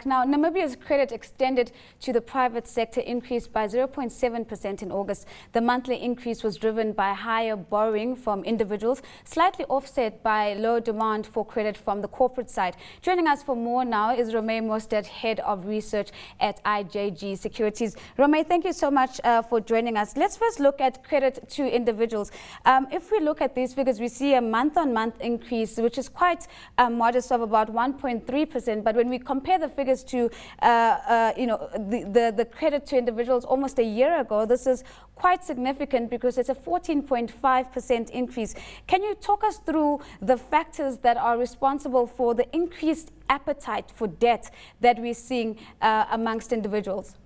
Now, Namibia's credit extended to the private sector increased by 0.7% in August. The monthly increase was driven by higher borrowing from individuals, slightly offset by low demand for credit from the corporate side. Joining us for more now is Romay Mostert, Head of Research at IJG Securities. Romay, thank you so much for joining us. Let's first look at credit to individuals. If we look at these figures, we see a month-on-month increase, which is quite modest, of about 1.3%. But when we compare the figures to the credit to individuals almost a year ago, this is quite significant because it's a 14.5% increase. Can you talk us through the factors that are responsible for the increased appetite for debt that we're seeing amongst individuals?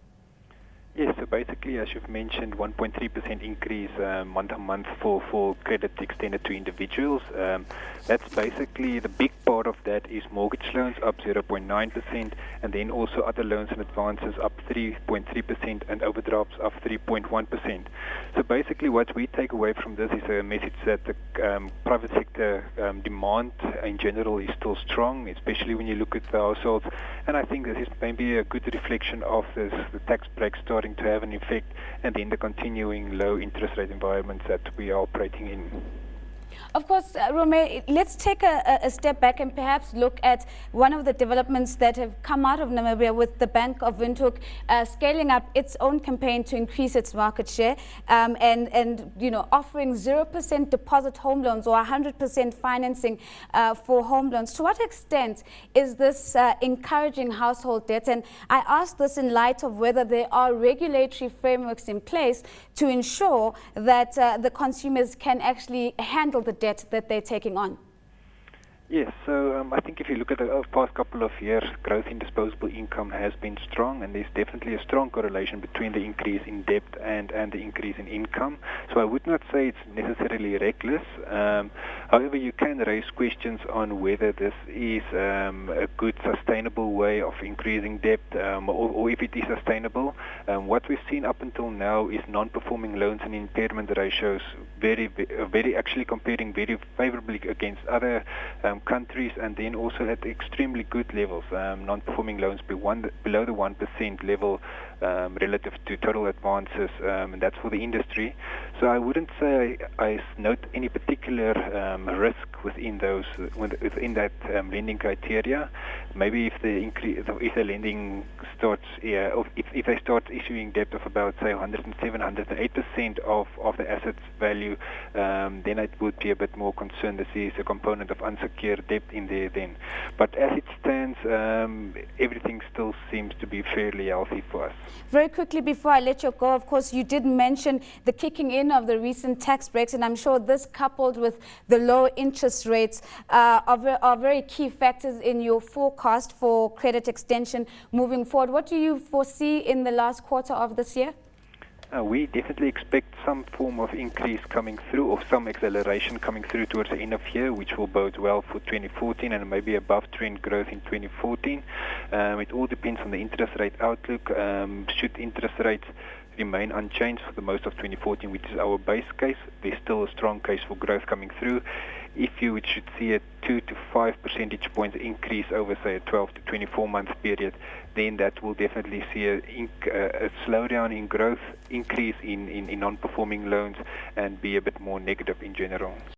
Yes, so basically, as you've mentioned, 1.3% increase month-on-month for credit extended to individuals. That's basically, the big part of that is mortgage loans up 0.9%, and then also other loans and advances up 3.3%, and overdrafts up 3.1%. So basically what we take away from this is a message that the private sector demand in general is still strong, especially when you look at the households. And I think this is maybe a good reflection of the tax break starting to have an effect, and then the continuing low interest rate environments that we are operating in. Of course, Romay, let's take a step back and perhaps look at one of the developments that have come out of Namibia, with the Bank of Windhoek scaling up its own campaign to increase its market share and offering 0% deposit home loans or 100% financing for home loans. To what extent is this encouraging household debt? And I ask this in light of whether there are regulatory frameworks in place to ensure that the consumers can actually handle the debt that they're taking on. Yes, so I think if you look at the past couple of years, growth in disposable income has been strong, and there's definitely a strong correlation between the increase in debt and the increase in income. So I would not say it's necessarily reckless. However, you can raise questions on whether this is a good sustainable way of increasing debt, or if it is sustainable. What we've seen up until now is non-performing loans and impairment ratios very actually comparing very favorably against other countries, and then also at extremely good levels. Non-performing loans below the 1% level relative to total advances, and that's for the industry. So I wouldn't say I note any particular risk within that lending criteria. Maybe if the lending starts, if they start issuing debt of about say 107, 108% of the assets value, then it would be a bit more concerned to see a component of unsecured debt in there then. But as it stands, everything still seems to be fairly healthy for us. Very quickly before I let you go, of course, you did mention the kicking in of the recent tax breaks, and I'm sure this, coupled with the low interest rates, are very key factors in your forecast for credit extension moving forward. What do you foresee in the last quarter of this year? We definitely expect some form of increase coming through, or some acceleration coming through towards the end of year, which will bode well for 2014 and maybe above trend growth in 2014. It all depends on the interest rate outlook. Should interest rates remain unchanged for the most of 2014, which is our base case, there's still a strong case for growth coming through. If you should see a 2 to 5 percentage points increase over, say, a 12 to 24 month period, then that will definitely see a slowdown in growth, increase in non-performing loans, and be a bit more negative in general.